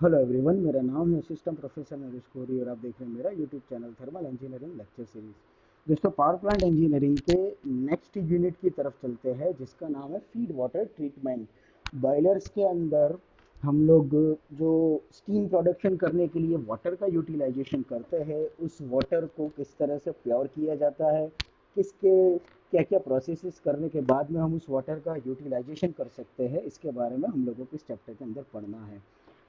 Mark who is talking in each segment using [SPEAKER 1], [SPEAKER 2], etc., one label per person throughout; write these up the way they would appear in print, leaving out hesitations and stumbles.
[SPEAKER 1] Hello everyone, मेरा नाम है असिस्टेंट प्रोफेसर नरेश कोहरी और आप देख रहे हैं मेरा YouTube channel thermal engineering lecture series. दोस्तों, पावर प्लांट इंजीनियरिंग के नेक्स्ट यूनिट की तरफ चलते हैं जिसका नाम है फीड वाटर ट्रीटमेंट। बॉयलर्स के अंदर हम लोग जो स्टीम प्रोडक्शन करने के लिए वाटर का यूटिलाइजेशन करते हैं, उस वाटर को किस तरह से प्योर किया जाता है, किसके क्या क्या प्रोसेसेस करने के बाद में हम उस वाटर का यूटिलाइजेशन कर सकते हैं, इसके बारे में हम लोगों को इस चैप्टर के अंदर पढ़ना है।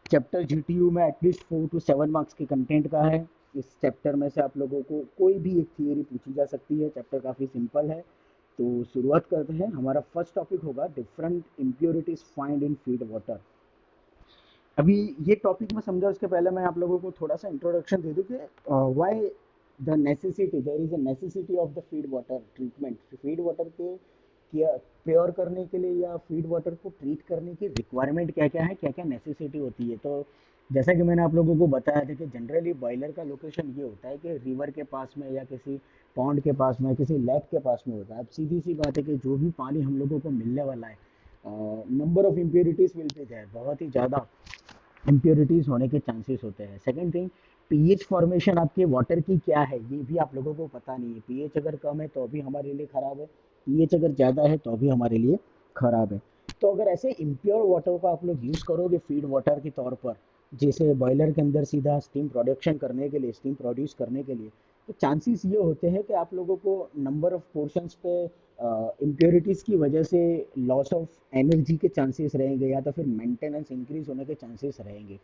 [SPEAKER 1] चैप्टर जीटीयू में एटलीस्ट 4 to 7 मार्क्स के कंटेंट का है। इस चैप्टर में से आप लोगों को कोई भी एक थियरी पूछी जा सकती है। चैप्टर काफ़ी सिंपल है। तो शुरुआत करते हैं। हमारा फर्स्ट टॉपिक होगा different impurities find in feed water. अभी ये टॉपिक में समझा उसके पहले मैं आप लोगों को थोड़ा सा इंट्रोडक्शन दे दूं कि why the necessity there is a necessity of the feed water treatment. Feed water के प्योर करने के लिए या फीड वाटर को ट्रीट करने की रिक्वायरमेंट क्या क्या है, क्या क्या नेसेसिटी होती है। तो जैसा कि मैंने आप लोगों को बताया था कि जनरली बॉयलर का लोकेशन ये होता है कि रिवर के पास में या किसी पॉन्ड के पास में, किसी लेक के पास में होता है। अब सीधी सी बात है कि जो भी पानी हम लोगों को मिलने वाला है, number of impurities will be there, बहुत ही ज़्यादा इम्प्योरिटीज होने के चांसेस होते हैं। सेकंड थिंग, पीएच फॉर्मेशन आपके वाटर की क्या है ये भी आप लोगों को पता नहीं है। पीएच अगर कम है तो भी हमारे लिए खराब है, पीएच अगर ज़्यादा है तो भी हमारे लिए खराब है। तो अगर ऐसे इम्प्योर वाटर को आप लोग यूज़ करोगे फीड वाटर के तौर पर, जैसे बॉयलर के अंदर सीधा स्टीम प्रोडक्शन करने के लिए, स्टीम प्रोड्यूस करने के लिए, तो चांसेस ये होते हैं कि आप लोगों को नंबर ऑफ पोर्शंस पे इम्प्योरिटीज़ की वजह से लॉस ऑफ एनर्जी के चांसेस रहेंगे या तो फिर मेंटेनेंस इंक्रीज होने के चांसेस रहेंगे।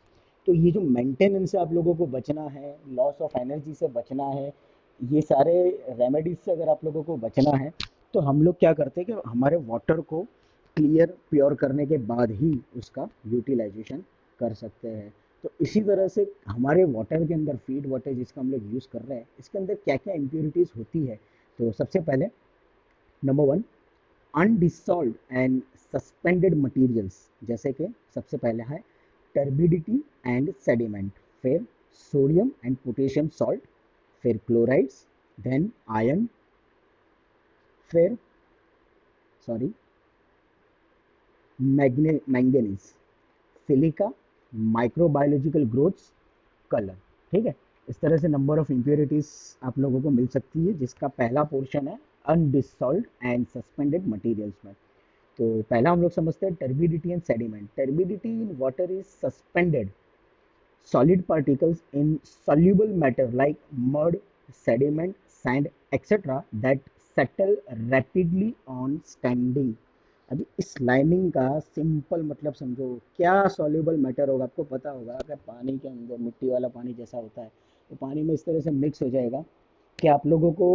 [SPEAKER 1] तो ये जो मेंटेनेंस से आप लोगों को बचना है, लॉस ऑफ एनर्जी से बचना है, ये सारे रेमेडीज से अगर आप लोगों को बचना है, तो हम लोग क्या करते हैं कि हमारे वाटर को क्लियर प्योर करने के बाद ही उसका यूटिलाइजेशन कर सकते हैं। तो इसी तरह से हमारे वाटर के अंदर फीड वाटर जिसका हम लोग यूज़ कर रहे हैं, इसके अंदर क्या क्या इम्प्योरिटीज़ होती है। तो सबसे पहले number one, undissolved and suspended materials, जैसे कि सबसे पहले है टर्बिडिटी एंड सेडिमेंट, फिर सोडियम एंड पोटेशियम सॉल्ट, फिर क्लोराइड्स, देन आयरन, फिर sorry manganese, silica, microbiological growths, colour. ठीक है, इस तरह से नंबर ऑफ इम्प्योरिटीज आप लोगों को मिल सकती है, जिसका पहला पोर्शन है अनडिसॉल्व्ड एंड सस्पेंडेड मटेरियल्स में। तो पहला हम लोग समझते हैं turbidity and sediment. Turbidity in water is suspended solid particles in soluble matter like mud, sediment, sand, etc. that settle rapidly on standing। अभी इस लाइनिंग का सिंपल मतलब समझो, क्या सॉल्युबल मैटर होगा। आपको पता होगा कि पानी के अंदर मिट्टी वाला पानी जैसा होता है, तो पानी में इस तरह से मिक्स हो जाएगा कि आप लोगों को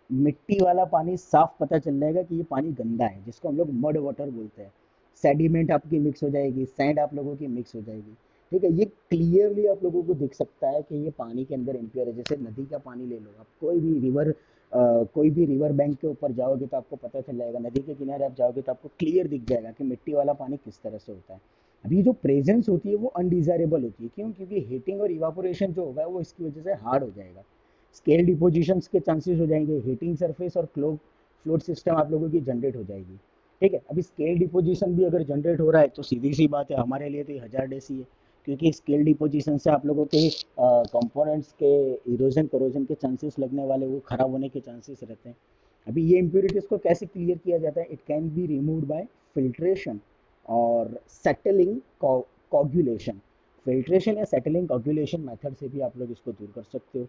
[SPEAKER 1] मिट्टी वाला पानी साफ पता चल जाएगा कि ये पानी गंदा है, जिसको हम लोग मड वाटर बोलते हैं। सेडिमेंट आपकी मिक्स हो जाएगी, सैंड आप लोगों की मिक्स हो जाएगी। ठीक है, ये क्लियरली आप लोगों को दिख सकता है कि ये पानी के अंदर इम्प्योर है। जैसे नदी का पानी ले लो, आप कोई भी रिवर बैंक के ऊपर जाओगे तो आपको पता चल जाएगा, नदी के किनारे आप जाओगे तो आपको क्लियर दिख जाएगा कि मिट्टी वाला पानी किस तरह से होता है। अभी जो प्रेजेंस होती है वो अनडिजायरेबल होती है। क्यों? क्योंकि हीटिंग और इवापोरेशन जो होगा वो इसकी वजह से हार्ड हो जाएगा, स्केल डिपोजिशंस के चांसेस हो जाएंगे, हीटिंग सरफेस और क्लोक फ्लोट सिस्टम आप लोगों की जनरेट हो जाएगी। ठीक है, अभी स्केल डिपोजिशन भी अगर जनरेट हो रहा है तो सीधी सी बात है, हमारे लिए तो ये हजार ऐसी है। क्योंकि स्केल डिपोजिशन से आप लोगों के कंपोनेंट्स के इरोजन करोजन के चांसेस लगने वाले, वो खराब होने के चांसेस रहते हैं। अभी ये इम्प्योरिटीज को कैसे क्लियर किया जाता है? It can be removed by filtration और सेटलिंग कोगुलेशन। फिल्ट्रेशन या सेटलिंग कोगुलेशन मेथड से भी आप लोग इसको दूर कर सकते हो।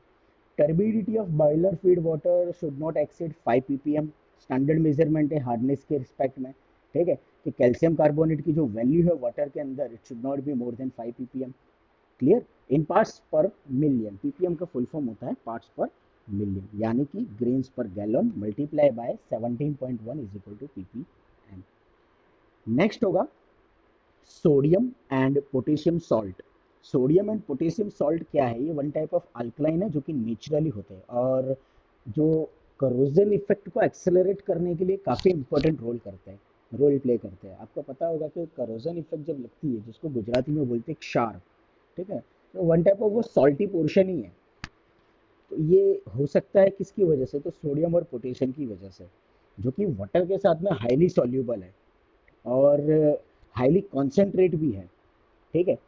[SPEAKER 1] Turbidity of boiler feed water should not exceed 5 ppm। Standard measurement है हार्डनेस के रिस्पेक्ट में। ठीक है, कि कैल्शियम कार्बोनेट की जो वैल्यू है वाटर के अंदर, it should not be more than 5 ppm। Clear? In parts per million, PPM का फुल फॉर्म होता है पार्ट्स पर मिलियन, यानी कि grains per gallon multiply by 17.1 is equal to ppm। Next होगा sodium and potassium salt. Sodium and potassium salt क्या है? ये one type of alkaline है जो कि नेचुरली होते हैं और जो करोजन इफेक्ट को एक्सेलरेट करने के लिए काफ़ी इंपॉर्टेंट रोल प्ले करते हैं। आपको पता होगा कि करोजन इफेक्ट जब लगती है, जिसको गुजराती में बोलते हैं क्षार, ठीक है, तो वन टाइप ऑफ वो सॉल्टी पोर्शन ही है। तो ये हो सकता है किसकी वजह से? तो सोडियम और पोटेशियम की वजह से, जो कि वाटर के साथ में हाईली सॉल्यूबल है और हाईली कॉन्सेंट्रेट भी है। ठीक है,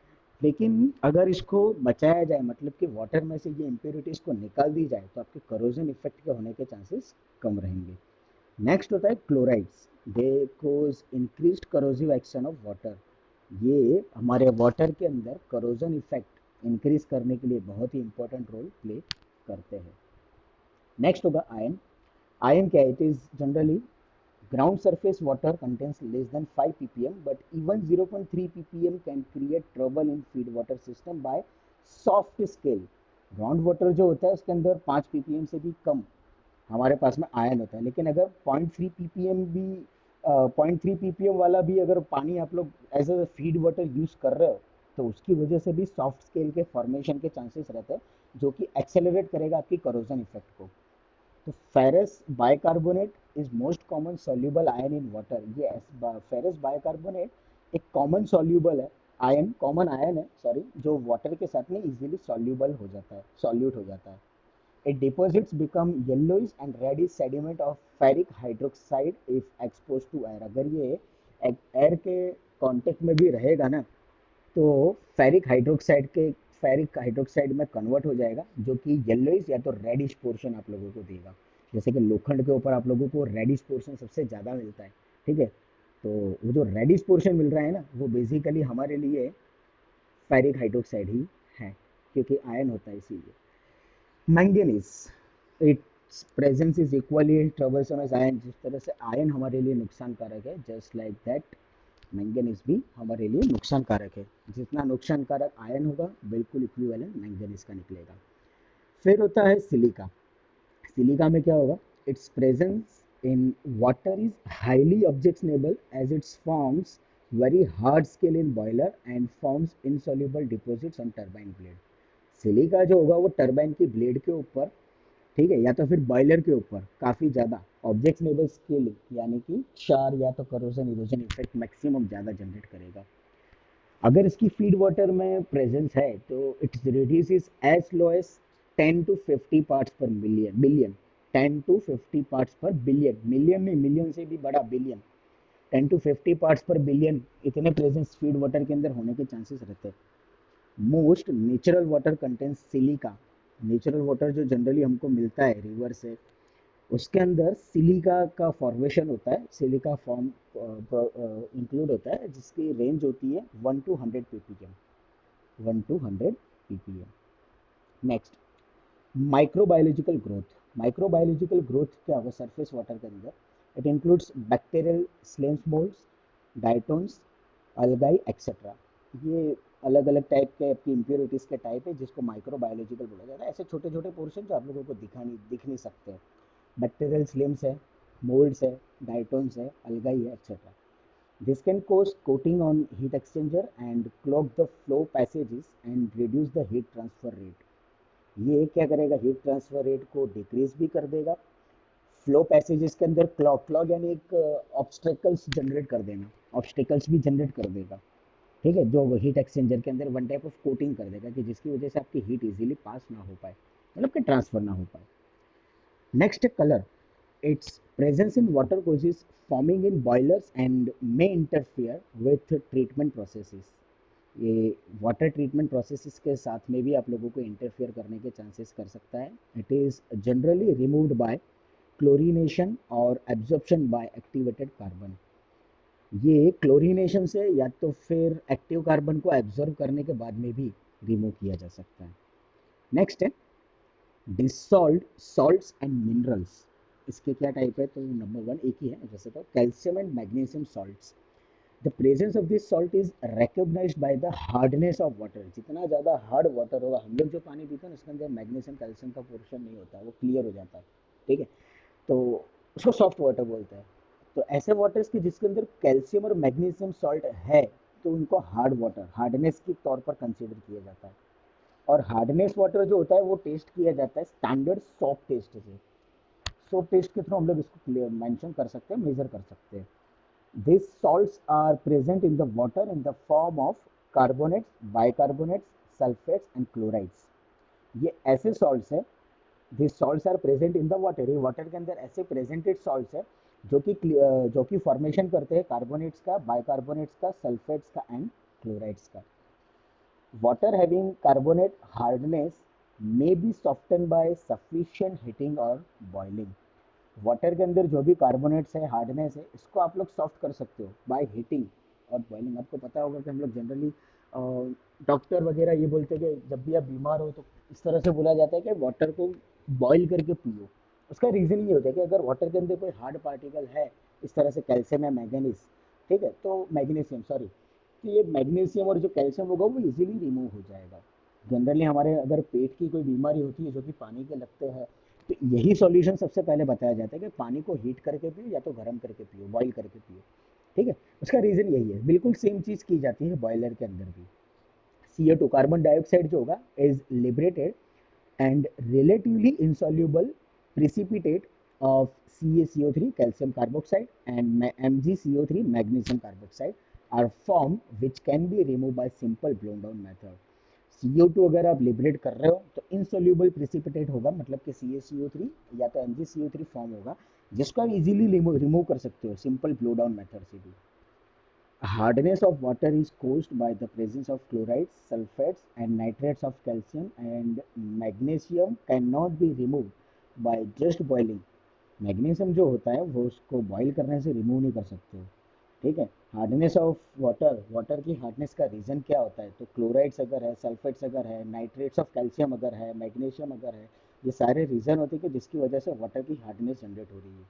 [SPEAKER 1] लेकिन अगर इसको बचाया जाए, मतलब कि वाटर में से ये इम्प्योरिटीज को निकाल दी जाए, तो आपके करोजन इफेक्ट के होने के चांसेस कम रहेंगे। नेक्स्ट होता है chlorides. They cause increased corrosive action of water. ये हमारे वाटर के अंदर करोजन इफेक्ट इंक्रीज करने के लिए बहुत ही इंपॉर्टेंट रोल प्ले करते हैं। नेक्स्ट होगा आयन। आयन क्या है? It is generally ground surface water contains less than 5 ppm, but even 0.3 ppm can create trouble in feed water system by soft scale. Ground water जो होता है उसके अंदर 5 ppm से भी कम हमारे पास में आयन होता है, लेकिन अगर 0.3 ppm भी 0.3 ppm वाला भी अगर पानी आप लोग as a feed water use कर रहे हो, तो उसकी वजह से भी सॉफ्ट स्केल के फॉर्मेशन के चांसेस रहते हैं, जो कि एक्सेलरेट करेगा आपकी करोजन इफेक्ट को। तो ferrous bicarbonate is most common soluble ion in water. ये फेरस बाइकार्बोनेट एक कॉमन सॉल्यूबल है, आयन कॉमन आयन है, सॉरी, जो वाटर के साथ में इजीली सॉल्यूबल हो जाता है, सॉल्यूट हो जाता है। It deposits become yellowish and reddish sediment of ferric hydroxide if expose to air. अगर ये एयर के कांटेक्ट में भी रहेगा ना, तो फेरिक हाइड्रोक्साइड में कन्वर्ट हो जाएगा, जो कि येलोइश या तो रेडिश पोर्शन आप लोगों को देगा। जैसे कि लोखंड के ऊपर आप लोगों को रेडिश पोर्शन सबसे ज़्यादा मिलता है, ठीक है। तो वो जो रेडिश पोर्शन मिल रहा है ना, वो बेसिकली हमारे लिए फेरिक हाइड्रोक्साइड ही है, क्योंकि आयन होता है इसीलिए। Manganese, its presence is equally troublesome as ion. जिस तरह से आयन हमारे लिए नुकसानकारक है, जस्ट लाइक दैट मैंगनीज भी हमारे लिए नुकसानकारक है। जितना नुकसानकारक आयन होगा, बिल्कुल इक्विवेलेंट मैंगनीज का निकलेगा। फिर होता है सिलिका। सिलिका में क्या होगा? Its presence in water is highly objectionable as its forms very hard scale in boiler and forms insoluble deposits on turbine blade. Silica जो होगा वो टरबाइन की ब्लेड के ऊपर, ठीक है, या तो फिर बॉयलर के ऊपर काफ़ी ज़्यादा ऑब्जेक्शनेबल स्केल, यानी कि क्षार या तो करोजन इरोजन इफेक्ट मैक्सिमम ज़्यादा जनरेट करेगा। अगर इसकी फीड वाटर में प्रेजेंस है, तो its reduces as low as 10 to 50 parts per million billion. 10 to 50 parts per billion, million में, मिलियन से भी बड़ा billion. 10 to 50 parts per billion इतने प्रेजेंस फीड वाटर के अंदर होने के चांसेस रहते हैं। Most natural water contains silica. Natural water जो जनरली हमको मिलता है रिवर से, उसके अंदर सिलिका का फॉर्मेशन होता है, सिलिका फॉर्म इंक्लूड होता है, जिसकी रेंज होती है 1 to 100 ppm। Next, microbiological growth. Microbiological growth क्या होगा सरफेस वाटर के अंदर? It includes bacterial slimes moulds, diatoms, algae etcetera. ये अलग अलग टाइप के आपकी इम्प्योरिटीज के टाइप है, जिसको माइक्रोबायोलॉजिकल बोला जाता है। ऐसे छोटे छोटे पोर्शन जो आप लोगों को दिख नहीं सकते। बैक्टीरियल स्लिम्स है, मोल्ड्स है, डाइटोन्स है, अलगाई है, etcetera. This can cause coating on heat exchanger and clog the flow passages and reduce the heat transfer rate. ये क्या करेगा? हीट ट्रांसफर रेट को डिक्रीज भी कर देगा। फ्लो पैसेजेस के अंदर क्लॉग यानी एक ऑब्स्टेकल्स जनरेट कर देना, ऑब्स्टेकल्स भी जनरेट कर देगा, ठीक है, जो हीट एक्सचेंजर के अंदर वन टाइप ऑफ कोटिंग कर देगा, कि जिसकी वजह से आपकी हीट इजीली पास ना हो पाए, मतलब कि ट्रांसफर ना हो पाए। नेक्स्ट है colour. Its presence in water causes foaming in boilers and may interfere with treatment processes. ये वाटर ट्रीटमेंट प्रोसेसेस के साथ में भी आप लोगों को इंटरफेयर करने के चांसेस कर सकता है। It is generally removed by chlorination और एब्जॉर्प्शन बाय एक्टिवेटेड कार्बन। ये क्लोरीनेशन से या तो फिर एक्टिव कार्बन को एब्जॉर्ब करने के बाद में भी रिमूव किया जा सकता है। नेक्स्ट है डिसॉल्व्ड सॉल्ट्स एंड मिनरल्स। इसके क्या टाइप है? तो नंबर वन एक ही है, जैसे तो calcium and magnesium salts. The presence of this salt is recognized by the hardness of water. जितना ज़्यादा हार्ड वाटर होगा, हम लोग जो पानी पीते हैं उसके अंदर मैग्नीशियम कैल्शियम का पोर्शन नहीं होता, वो क्लियर हो जाता है, ठीक है, तो उसको सॉफ्ट वाटर बोलते हैं। तो ऐसे वाटर्स की जिसके अंदर कैल्शियम और मैग्नीशियम सॉल्ट है, तो उनको हार्ड वाटर, हार्डनेस के तौर पर कंसिडर किया जाता है। और हार्डनेस वाटर जो होता है वो टेस्ट किया जाता है स्टैंडर्ड सॉप टेस्ट से। सोप टेस्ट के थ्रू हम लोग इसको क्लियर मेंशन कर सकते हैं, मेजर कर सकते हैं। This salts are present in the water in the form of carbonates, bicarbonates, sulphates and chlorides. ये ऐसे सॉल्ट्स हैं, this salts are present in the water. ये वाटर के अंदर ऐसे प्रेजेंटेड सॉल्ट्स है जो कि फॉर्मेशन करते हैं कार्बोनेट्स का, बाइकार्बोनेट्स का, सल्फेट्स का एंड क्लोराइड्स का। Water having carbonate hardness may be soften by sufficient heating और बॉइलिंग। वाटर के अंदर जो भी कार्बोनेट्स है, हार्डनेस है, इसको आप लोग सॉफ्ट कर सकते हो बाय हीटिंग और बॉइलिंग। आपको पता होगा कि हम लोग जनरली डॉक्टर वगैरह ये बोलते हैं कि जब भी आप बीमार हो तो इस तरह से बोला जाता है कि वाटर को बॉईल करके पियो। उसका रीज़न ये होता है कि अगर वाटर के अंदर कोई हार्ड पार्टिकल है, इस तरह से कैल्शियम या मैग्नीज, ठीक है, तो मैग्नीशियम सॉरी, तो ये मैग्नीशियम और जो कैल्शियम होगा वो इजीली रिमूव हो जाएगा। जनरली हमारे अगर पेट की कोई बीमारी होती है जो कि पानी के लगते हैं, तो यही सॉल्यूशन सबसे पहले बताया जाता है कि पानी को हीट करके पियो या तो गर्म करके पियो, बॉईल करके पियो। ठीक है, उसका रीज़न यही है। बिल्कुल सेम चीज़ की जाती है बॉयलर के अंदर भी। CO2 कार्बन डाइऑक्साइड जो होगा is liberated and relatively insoluble precipitate of CaCO3 calcium carboxide and MgCO3 magnesium carboxide are formed which can be removed by simple blown down method। CO2 अगर आप लिबरेट कर रहे हो तो इनसोल्यूबल प्रिसिपिटेट होगा, मतलब कि CaCO3 या तो MgCO3 फॉर्म होगा, जिसको आप इजीली रिमूव कर सकते हो सिंपल ब्लो डाउन मेथड से भी। Hardness of water is caused by the presence of chlorides, sulfates, and nitrates of calcium and magnesium cannot be removed by just boiling। Magnesium जो होता है वो उसको बॉईल करने से रिमूव नहीं कर सकते हो। ठीक है। हार्डनेस ऑफ वाटर, वाटर की हार्डनेस का रीज़न क्या होता है, तो क्लोराइड्स अगर है, सल्फेट्स अगर है, नाइट्रेट्स ऑफ कैल्शियम अगर है, मैग्नीशियम अगर है, ये सारे रीज़न होते हैं कि जिसकी वजह से वाटर की हार्डनेस जनरेट हो रही है।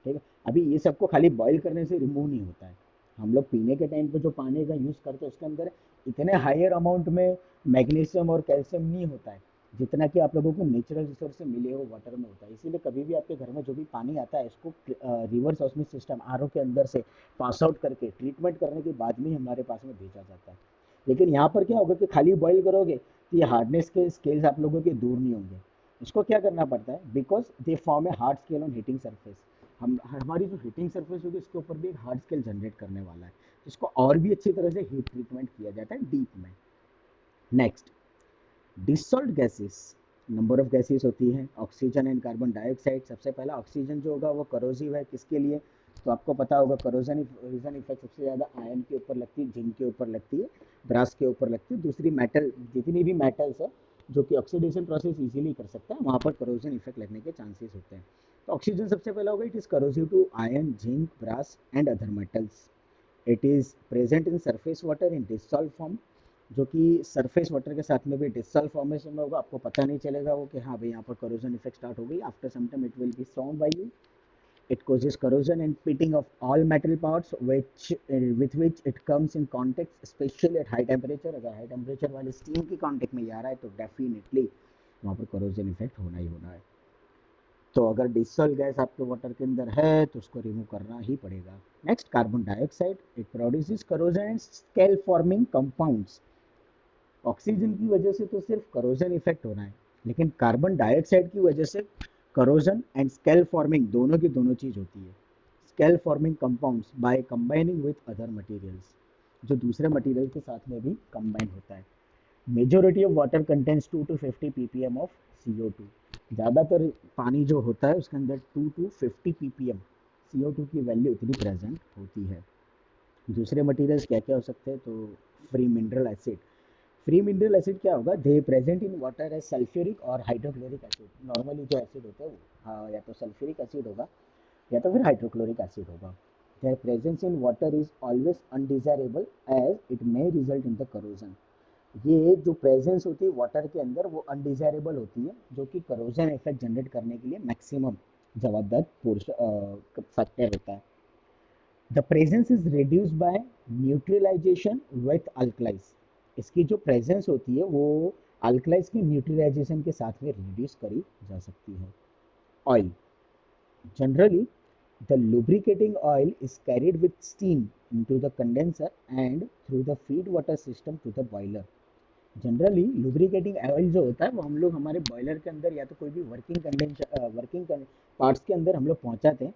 [SPEAKER 1] ठीक है। अभी ये सबको खाली बॉईल करने से रिमूव नहीं होता है। हम लोग पीने के टाइम पे जो पानी का यूज़ करते हैं उसके अंदर इतने हायर अमाउंट में मैग्नीशियम और कैल्शियम नहीं होता है जितना कि आप लोगों को नेचुरल रिसोर्स से मिले हो वाटर में होता है। इसीलिए कभी भी आपके घर में जो भी पानी आता है इसको रिवर्स ऑस्मोसिस सिस्टम RO के अंदर से पास आउट करके ट्रीटमेंट करने के बाद में ही हमारे पास में भेजा जाता है। लेकिन यहाँ पर क्या होगा कि खाली बॉईल करोगे तो ये हार्डनेस के स्केल्स आप लोगों के दूर नहीं होंगे। इसको क्या करना पड़ता है, because they form a hard scale on heating surface. हम हमारी जो हीटिंग सरफेस होगी उसके ऊपर भी एक हार्ड स्केल जनरेट करने वाला है, जिसको और भी अच्छी तरह से हीट ट्रीटमेंट किया जाता है डीप में। Next, Dassault gases. Number of gases होती है, ऑक्सीजन एंड कार्बन डाइऑक्साइड। सबसे पहला ऑक्सीजन जो होगा वो करोसिव है, किसके लिए, तो आपको पता होगा करोजन इफेक्ट सबसे ज़्यादा आयन के ऊपर लगती है, जिंक के ऊपर लगती है, ब्रास के ऊपर लगती है। दूसरी मेटल, जितनी भी मेटल्स है जो कि ऑक्सीडेशन प्रोसेस इजीली कर सकता है वहाँ पर करोजन इफेक्ट लगने के चांसेस होते हैं। तो ऑक्सीजन सबसे पहला होगा, it is corrosive to iron, zinc, brass and other metals. It is present in surface water in dissolve form, जो कि सरफेस वाटर के साथ में भी डिसॉल्व फॉर्मेशन में होगा। आपको पता नहीं चलेगा वो कि हाँ भाई यहाँ पर करोजन इफेक्ट स्टार्ट हो गई। After some time it will be found by you. It causes corrosion and pitting of all metal parts with which it comes in contact, especially at high temperature। अगर high temperature वाले steam की contact में आ रहा है तो definitely वहाँ पर corrosion effect होना ही होना है। तो अगर डिसॉल्व गैस आपके वाटर के अंदर है तो उसको रिमूव करना ही पड़ेगा। Next, carbon dioxide. It produces corrosion and scale forming compounds। Oxygen की वजह से तो सिर्फ करोजन इफेक्ट होना है, लेकिन कार्बन डाइऑक्साइड की वजह से करोजन एंड स्केल फॉर्मिंग दोनों की दोनों चीज होती है। Scale forming compounds by combining with other materials, जो दूसरे मटेरियल के साथ में भी कंबाइन होता है। Majority of water contains 2 to 50 ppm of CO2। ज़्यादातर पानी जो होता है उसके अंदर 2 to 50 ppm CO2 की वैल्यू इतनी प्रेजेंट होती है। दूसरे मटेरियल्स क्या क्या हो सकते हैं, तो free mineral acid. Free mineral acid क्या होगा, they present in water as sulphuric और हाइड्रोक्लोरिक एसिड। नॉर्मली जो एसिड होता है वो हाँ या तो सल्फ्यूरिक एसिड होगा या तो फिर हाइड्रोक्लोरिक एसिड होगा। Their presence in water is always undesirable as it may result in the corrosion. ये जो प्रेजेंस होती है वाटर के अंदर वो अनडिजायरेबल होती है, जो कि करोजन इफेक्ट जनरेट करने के लिए मैक्सिमम जवाबदार फैक्टर होता है। The presence is reduced by neutralisation with alkalis. इसकी जो प्रेजेंस होती है वो अल्कलाइज की न्यूट्रलाइजेशन के साथ में रिड्यूस करी जा सकती है। Oil, generally the lubricating oil is carried with steam into the condenser and through the feed water system to the boiler। Generally lubricating oil जो होता है वो हम लोग हमारे बॉयलर के अंदर या तो कोई भी वर्किंग पार्ट्स के अंदर हम लोग पहुंचाते हैं,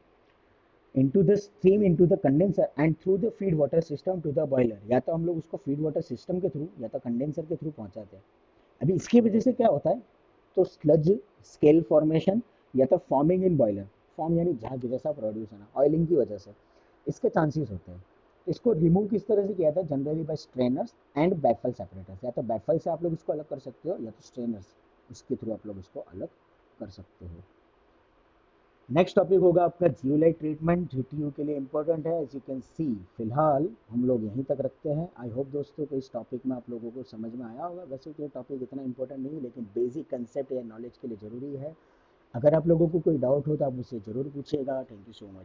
[SPEAKER 1] into the stream into the condenser and through the feed water system to the boiler। या तो हम लोग उसको फीड वाटर सिस्टम के थ्रू या तो कंडेंसर के थ्रू पहुंचाते हैं। अभी इसकी वजह से क्या होता है, तो स्लज स्केल फॉर्मेशन या तो फॉर्मिंग इन बॉयलर, फॉर्म यानी झाग जैसा प्रोड्यूस होना ऑयलिंग की वजह से, इसके चांसेस होते हैं। इसको रिमूव किस तरह से किया था, generally by strainers and baffle separators. या तो बैफल से आप लोग इसको अलग कर सकते हो, या तो स्ट्रेनर्स, उसके थ्रू आप लोग इसको अलग कर सकते हो। नेक्स्ट टॉपिक होगा आपका जियोलाइट ट्रीटमेंट, जीटीयू के लिए इंपॉर्टेंट है। एज यू कैन सी फिलहाल हम लोग यहीं तक रखते हैं। आई होप दोस्तों को इस टॉपिक में आप लोगों को समझ में आया होगा। वैसे तो ये टॉपिक इतना इंपॉर्टेंट नहीं है, लेकिन बेसिक कंसेप्ट या नॉलेज के लिए ज़रूरी है। अगर आप लोगों को कोई डाउट हो तो आप मुझसे ज़रूर पूछिएगा। Thank you so much.